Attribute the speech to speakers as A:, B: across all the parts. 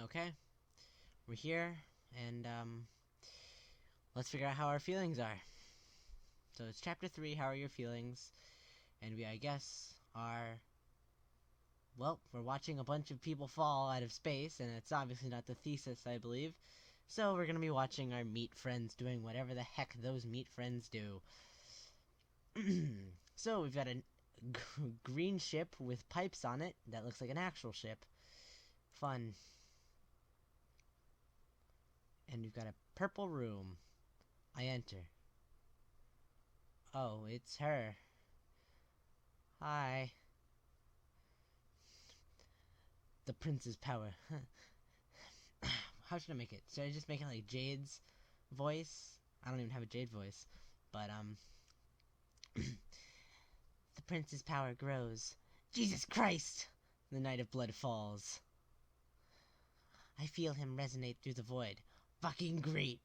A: Okay, we're here, and let's figure out how our feelings are. So it's chapter 3, how are your feelings? And we, I guess, are, well, we're watching a bunch of people fall out of space, and it's obviously not the thesis, I believe. So we're gonna be watching our meat friends doing whatever the heck those meat friends do. So we've got a green ship with pipes on it that looks like an actual ship. Fun. And we've got a purple room. I enter. Oh, it's her. Hi. The prince's power. How should I make it? Should I just make it like Jade's voice? I don't even have a Jade voice. But, the prince's power grows. Jesus Christ! The night of blood falls. I feel him resonate through the void. Fucking great!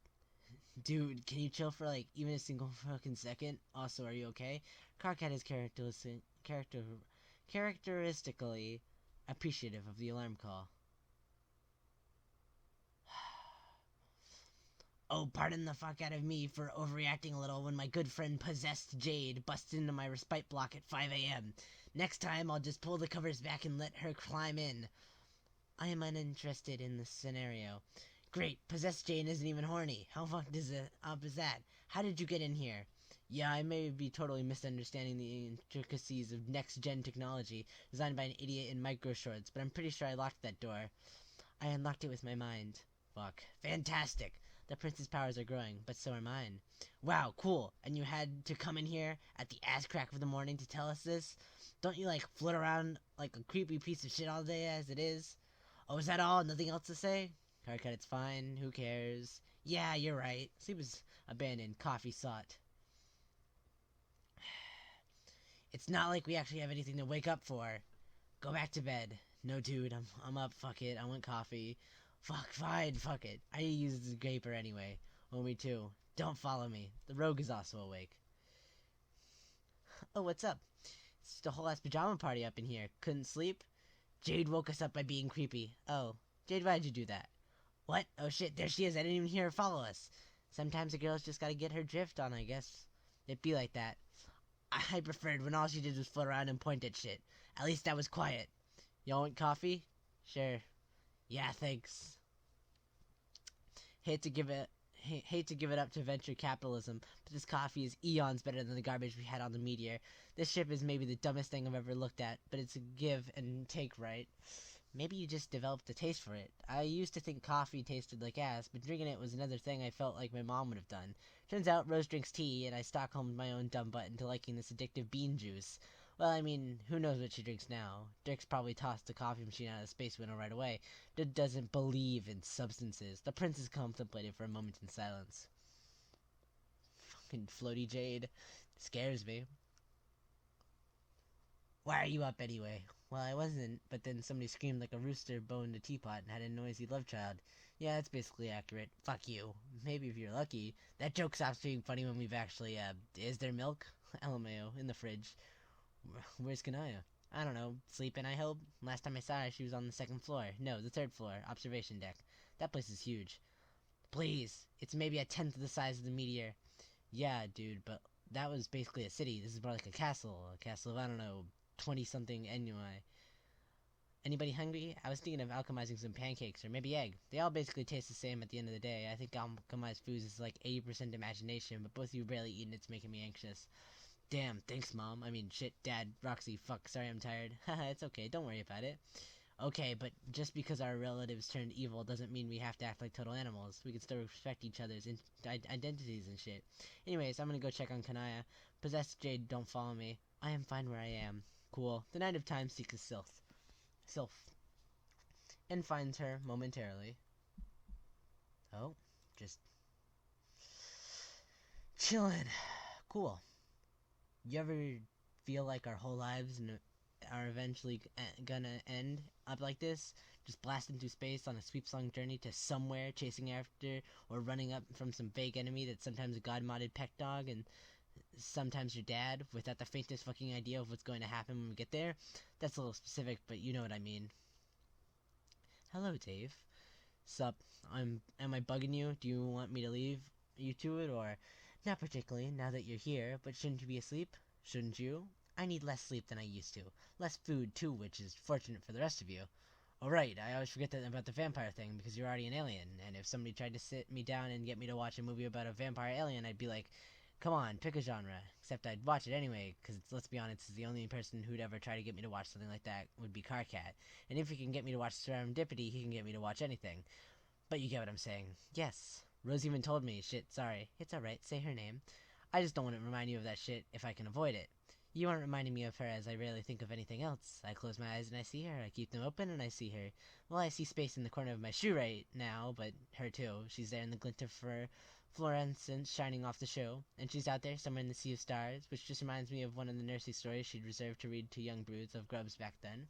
A: Dude, can you chill for like even a single fucking second? Also, are you okay? Carcat is characteristically appreciative of the alarm call. Oh, pardon the fuck out of me for overreacting a little when my good friend Possessed Jade busted into my respite block at 5 a.m. Next time, I'll just pull the covers back and let her climb in. I am uninterested in this scenario. Great, Possessed Jane isn't even horny. How fucked up is that? How did you get in here? Yeah, I may be totally misunderstanding the intricacies of next-gen technology designed by an idiot in micro shorts, but I'm pretty sure I locked that door. I unlocked it with my mind. Fuck. Fantastic! The prince's powers are growing, but so are mine. Wow, cool. And you had to come in here at the ass crack of the morning to tell us this? Don't you, like, float around like a creepy piece of shit all day as it is? Oh, is that all? Nothing else to say? Haircut, it's fine. Who cares? Yeah, you're right. Sleep is abandoned. Coffee sought. It's not like we actually have anything to wake up for. Go back to bed. No, dude, I'm up. Fuck it. I want coffee. Fuck, fine. Fuck it. I use the graper anyway. Oh, me too. Don't follow me. The rogue is also awake. Oh, what's up? It's just a whole ass pajama party up in here. Couldn't sleep? Jade woke us up by being creepy. Oh, Jade, why'd you do that? What? Oh shit, there she is. I didn't even hear her follow us. Sometimes a girl's just gotta get her drift on, I guess. It be like that. I preferred when all she did was float around and point at shit. At least that was quiet. Y'all want coffee? Sure. Yeah, thanks. Hate to give it up to venture capitalism, but this coffee is eons better than the garbage we had on the Meteor. This ship is maybe the dumbest thing I've ever looked at, but it's a give and take, right? Maybe you just developed a taste for it. I used to think coffee tasted like ass, but drinking it was another thing I felt like my mom would have done. Turns out Rose drinks tea, and I Stockholmed my own dumb butt into liking this addictive bean juice. Well, I mean, who knows what she drinks now? Dirk's probably tossed the coffee machine out of the space window right away. Dirk doesn't believe in substances. The princess contemplated for a moment in silence. Fucking floaty Jade. Scares me. Why are you up anyway? Well, I wasn't, but then somebody screamed like a rooster boned a teapot and had a noisy love child. Yeah, that's basically accurate. Fuck you. Maybe if you're lucky. That joke stops being funny when we've actually, is there milk? LMAO, in the fridge. Where's Kanaya? I don't know. Sleeping, I hope? Last time I saw her, she was on the second floor. No, the third floor. Observation deck. That place is huge. Please. It's maybe a tenth of the size of the Meteor. Yeah, dude, but that was basically a city. This is more like a castle. A castle of, I don't know, 20-something ennui. Anybody hungry? I was thinking of alchemizing some pancakes or maybe egg. They all basically taste the same at the end of the day. I think alchemized foods is like 80% imagination, but both of you barely eat and it's making me anxious. Damn, thanks, Mom. I mean, shit, Dad, Roxy, fuck, sorry I'm tired. Haha, it's okay, don't worry about it. Okay, but just because our relatives turned evil doesn't mean we have to act like total animals. We can still respect each other's identities and shit. Anyways, I'm gonna go check on Kanaya. Possessed Jade, don't follow me. I am fine where I am. Cool. The Knight of Time seeks Sylph. And finds her momentarily. Oh, just chillin'. Cool. You ever feel like our whole lives are eventually gonna end up like this? Just blasting through space on a sweep-song journey to somewhere, chasing after or running up from some vague enemy that's sometimes a god-modded pet dog and sometimes your dad, without the faintest fucking idea of what's going to happen when we get there? That's a little specific, but you know what I mean. Hello, Dave. Sup? Am I bugging you? Do you want me to leave you to it, or? Not particularly, now that you're here, but shouldn't you be asleep? Shouldn't you? I need less sleep than I used to. Less food, too, which is fortunate for the rest of you. Oh, right, I always forget that about the vampire thing, because you're already an alien, and if somebody tried to sit me down and get me to watch a movie about a vampire alien, I'd be like, come on, pick a genre. Except I'd watch it anyway, because let's be honest, the only person who'd ever try to get me to watch something like that would be Carcat. And if he can get me to watch Serendipity, he can get me to watch anything. But you get what I'm saying. Yes. Rose even told me, shit, sorry. It's alright, say her name. I just don't want to remind you of that shit if I can avoid it. You aren't reminding me of her as I rarely think of anything else. I close my eyes and I see her. I keep them open and I see her. Well, I see space in the corner of my shoe right now, but her too. She's there in the glint of her fluorescence shining off the shoe, and she's out there somewhere in the sea of stars, which just reminds me of one of the nursery stories she'd reserved to read to young broods of grubs back then.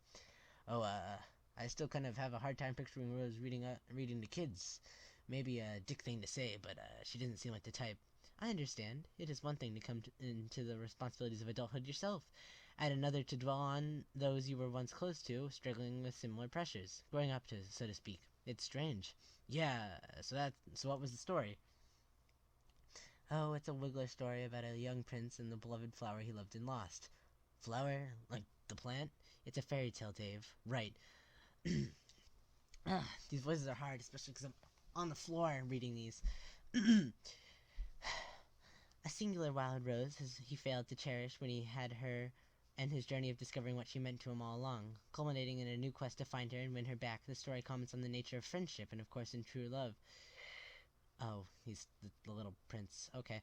A: Oh, I still kind of have a hard time picturing Rose reading to kids. Maybe a dick thing to say, but she doesn't seem like the type. I understand. It is one thing to come into the responsibilities of adulthood yourself, and another to dwell on those you were once close to, struggling with similar pressures, growing up to, so to speak. It's strange. Yeah. So what was the story? Oh, it's a Wiggler story about a young prince and the beloved flower he loved and lost. Flower? Like the plant? It's a fairy tale, Dave. Right. These voices are hard, especially because I'm on the floor reading these. A singular wild rose has he failed to cherish when he had her, and his journey of discovering what she meant to him all along, culminating in a new quest to find her and win her back. The story comments on the nature of friendship and, of course, in true love. Oh, he's the little prince. Okay.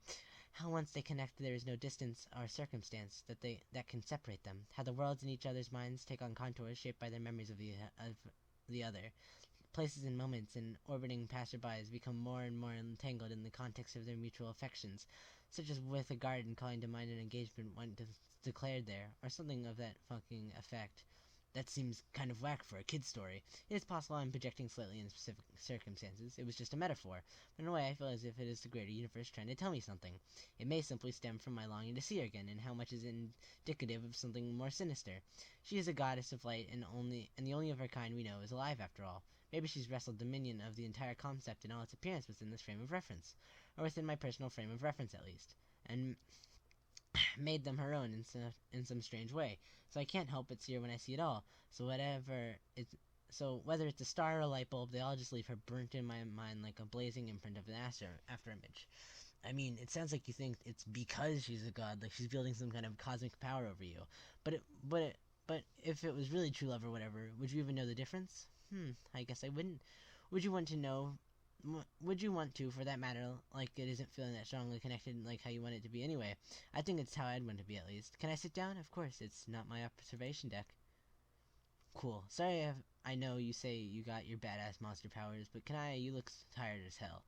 A: How once they connect, there is no distance or circumstance that can separate them. How the worlds in each other's minds take on contours shaped by their memories of the other. Places and moments and orbiting passerbys become more and more entangled in the context of their mutual affections, such as with a garden calling to mind an engagement once declared there, or something of that fucking effect. That seems kind of whack for a kid's story. It is possible I'm projecting slightly in specific circumstances. It was just a metaphor. But in a way, I feel as if it is the greater universe trying to tell me something. It may simply stem from my longing to see her again, and how much is indicative of something more sinister. She is a goddess of light, and the only of her kind we know is alive after all. Maybe she's wrestled dominion of the entire concept in all its appearance within this frame of reference, or within my personal frame of reference at least, and made them her own in some strange way. So I can't help but see her when I see it all. So whether it's a star or a light bulb, they all just leave her burnt in my mind like a blazing imprint of an after image. I mean, it sounds like you think it's because she's a god, like she's wielding some kind of cosmic power over you. But if it was really true love or whatever, would you even know the difference? I guess I wouldn't. Would you want to know? Would you want to, for that matter, like it isn't feeling that strongly connected, like how you want it to be anyway? I think it's how I'd want to be, at least. Can I sit down? Of course, it's not my observation deck. Cool. Sorry, I know you say you got your badass monster powers, but you look tired as hell.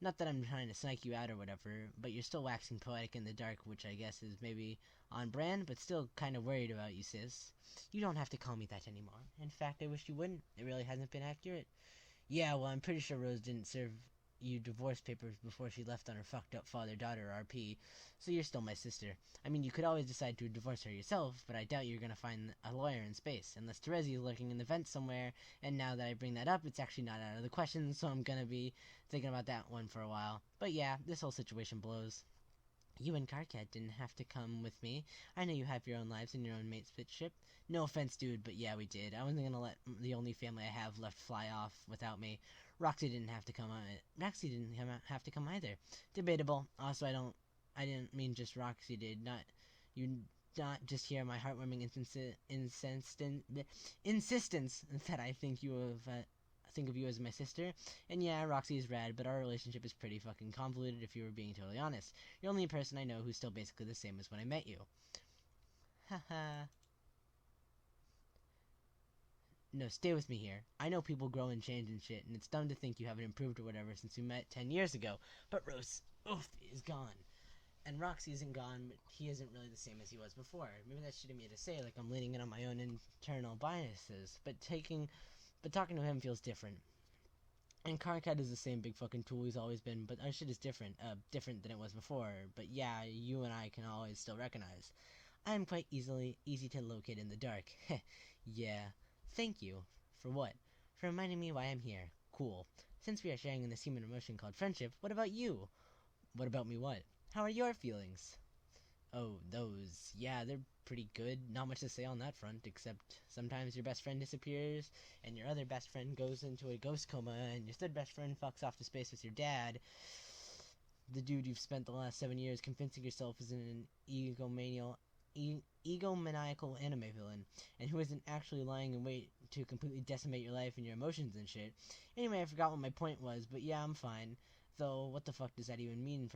A: Not that I'm trying to psych you out or whatever, but you're still waxing poetic in the dark, which I guess is maybe on brand, but still kind of worried about you, sis. You don't have to call me that anymore. In fact, I wish you wouldn't. It really hasn't been accurate. Yeah, well, I'm pretty sure Rose didn't serve you divorce papers before she left on her fucked up father-daughter RP, so you're still my sister. I mean, you could always decide to divorce her yourself, but I doubt you're gonna find a lawyer in space, unless Terezi is lurking in the vents somewhere, and now that I bring that up, it's actually not out of the question, so I'm gonna be thinking about that one for a while. But yeah, this whole situation blows. You and Karkat didn't have to come with me. I know you have your own lives and your own mate's ship. No offense, dude, but yeah, we did. I wasn't gonna let the only family I have left fly off without me. Roxy didn't have to come. Roxy didn't have to come either. Debatable. Also, I didn't mean just Roxy did. Not just hear my heartwarming insistence that I think of you as my sister. And yeah, Roxy is rad, but our relationship is pretty fucking convoluted if you were being totally honest. You're only a person I know who's still basically the same as when I met you. Haha. No, stay with me here. I know people grow and change and shit, and it's dumb to think you haven't improved or whatever since we met 10 years ago. But Rose, is gone. And Roxy isn't gone, but he isn't really the same as he was before. Maybe that's shitty of me to say, like I'm leaning in on my own internal biases. But talking to him feels different. And Karkat is the same big fucking tool he's always been, but our shit is different. Different than it was before. But yeah, you and I can always still recognize. I am quite easy to locate in the dark. Yeah. Thank you. For what? For reminding me why I'm here. Cool. Since we are sharing in this human emotion called friendship, what about you? What about me what? How are your feelings? Oh, those. Yeah, they're pretty good. Not much to say on that front, except sometimes your best friend disappears, and your other best friend goes into a ghost coma, and your third best friend fucks off to space with your dad. The dude you've spent the last 7 years convincing yourself is an egomaniacal anime villain, and who isn't actually lying in wait to completely decimate your life and your emotions and shit. Anyway, I forgot what my point was, but yeah, I'm fine. Though, what the fuck does that even mean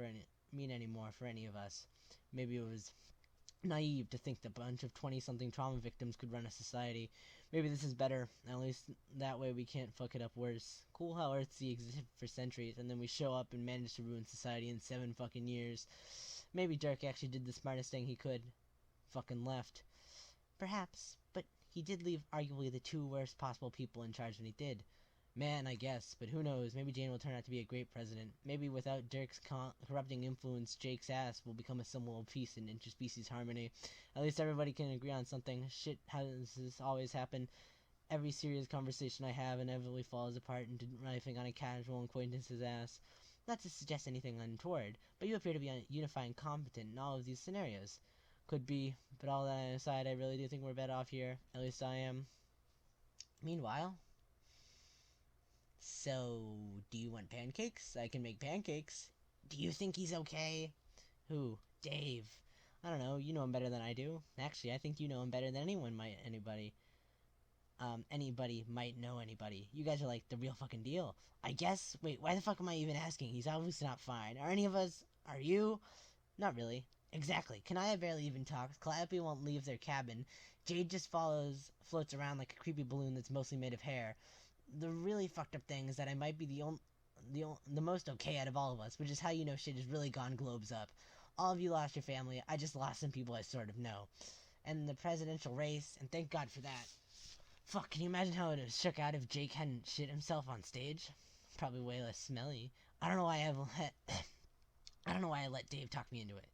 A: anymore for any of us? Maybe it was naive to think that a bunch of 20-something trauma victims could run a society. Maybe this is better. At least that way we can't fuck it up worse. Cool how Earthsea existed for centuries, and then we show up and manage to ruin society in 7 fucking years. Maybe Dirk actually did the smartest thing he could. Fucking left. Perhaps, but he did leave arguably the 2 worst possible people in charge when he did. Man, I guess, but who knows, maybe Jane will turn out to be a great president. Maybe without Dirk's corrupting influence, Jake's ass will become a symbol of peace and interspecies harmony. At least everybody can agree on something. Shit has this always happened. Every serious conversation I have inevitably falls apart into riffing on a casual acquaintance's ass. Not to suggest anything untoward, but you appear to be a unifying competent in all of these scenarios. Could be, but all that aside, I really do think we're better off here. At least I am. Meanwhile... So, do you want pancakes? I can make pancakes. Do you think he's okay? Who? Dave. I don't know, you know him better than I do. Actually, I think you know him better than anybody might know anybody. You guys are like the real fucking deal. I guess? Wait, why the fuck am I even asking? He's obviously not fine. Are any of us? Are you? Not really. Exactly. Kanaya barely even talks. Calliope won't leave their cabin. Jade just floats around like a creepy balloon that's mostly made of hair. The really fucked up thing is that I might be the most okay out of all of us, which is how you know shit has really gone globes up. All of you lost your family. I just lost some people I sort of know. And the presidential race, and thank God for that. Fuck, can you imagine how it would have shook out if Jake hadn't shit himself on stage? Probably way less smelly. I don't know why I let Dave talk me into it.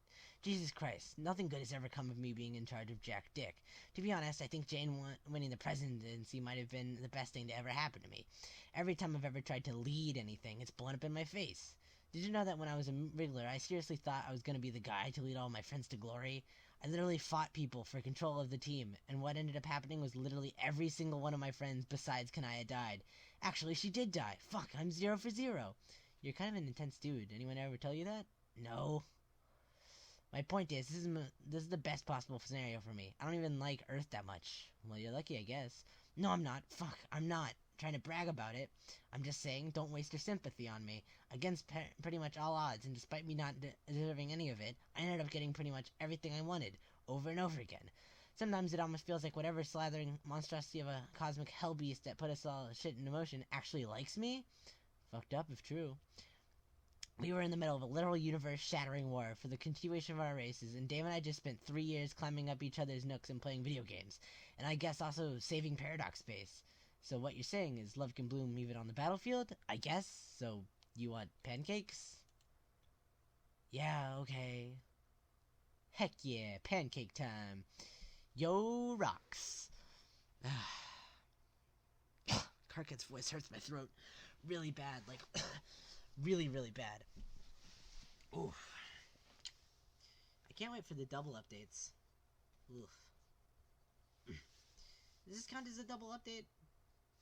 A: Jesus Christ, nothing good has ever come of me being in charge of Jack Dick. To be honest, I think Jane winning the presidency might have been the best thing to ever happen to me. Every time I've ever tried to lead anything, it's blown up in my face. Did you know that when I was a Wriggler, I seriously thought I was going to be the guy to lead all my friends to glory? I literally fought people for control of the team, and what ended up happening was literally every single one of my friends besides Kanaya died. Actually, she did die. Fuck, I'm 0 for 0. You're kind of an intense dude. Anyone ever tell you that? No. My point is, this is the best possible scenario for me. I don't even like Earth that much. Well, you're lucky, I guess. No, I'm not. Fuck, I'm not trying to brag about it. I'm just saying, don't waste your sympathy on me. Against pretty much all odds, and despite me not deserving any of it, I ended up getting pretty much everything I wanted, over and over again. Sometimes it almost feels like whatever slathering monstrosity of a cosmic hellbeast that put us all shit in motion actually likes me? Fucked up if true. We were in the middle of a literal universe-shattering war for the continuation of our races, and Dave and I just spent 3 years climbing up each other's nooks and playing video games. And I guess also saving Paradox Space. So what you're saying is love can bloom even on the battlefield? I guess. So you want pancakes? Yeah, okay. Heck yeah, pancake time. Yo, rocks. Karkat's voice hurts my throat really bad, like... really, really bad. Oof. I can't wait for the double updates. Oof. Does this count as a double update?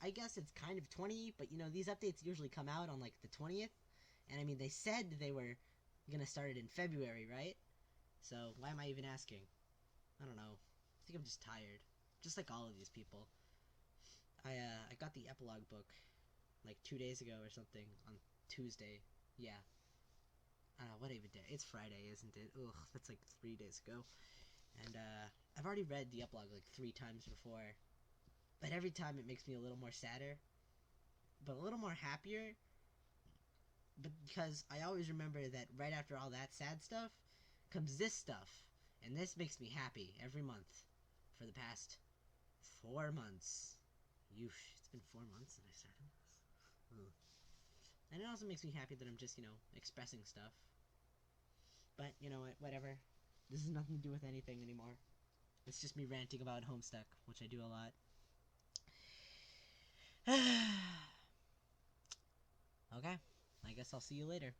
A: I guess it's kind of 20, but you know, these updates usually come out on like the 20th. And I mean, they said they were gonna start it in February, right? So, why am I even asking? I don't know. I think I'm just tired. Just like all of these people. I got the epilogue book like 2 days ago or something on Tuesday. Yeah. What even day? It's Friday, isn't it? Ugh, that's like 3 days ago. And I've already read the epilogue like 3 times before. But every time it makes me a little more sadder. But a little more happier. But because I always remember that right after all that sad stuff comes this stuff. And this makes me happy every month. For the past 4 months. It's been 4 months since I started this. Ugh. And it also makes me happy that I'm just, expressing stuff. But, you know what, whatever. This has nothing to do with anything anymore. It's just me ranting about Homestuck, which I do a lot. guess I'll see you later.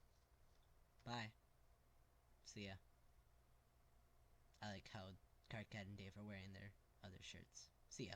A: Bye. See ya. I like how Carcat and Dave are wearing their other shirts. See ya.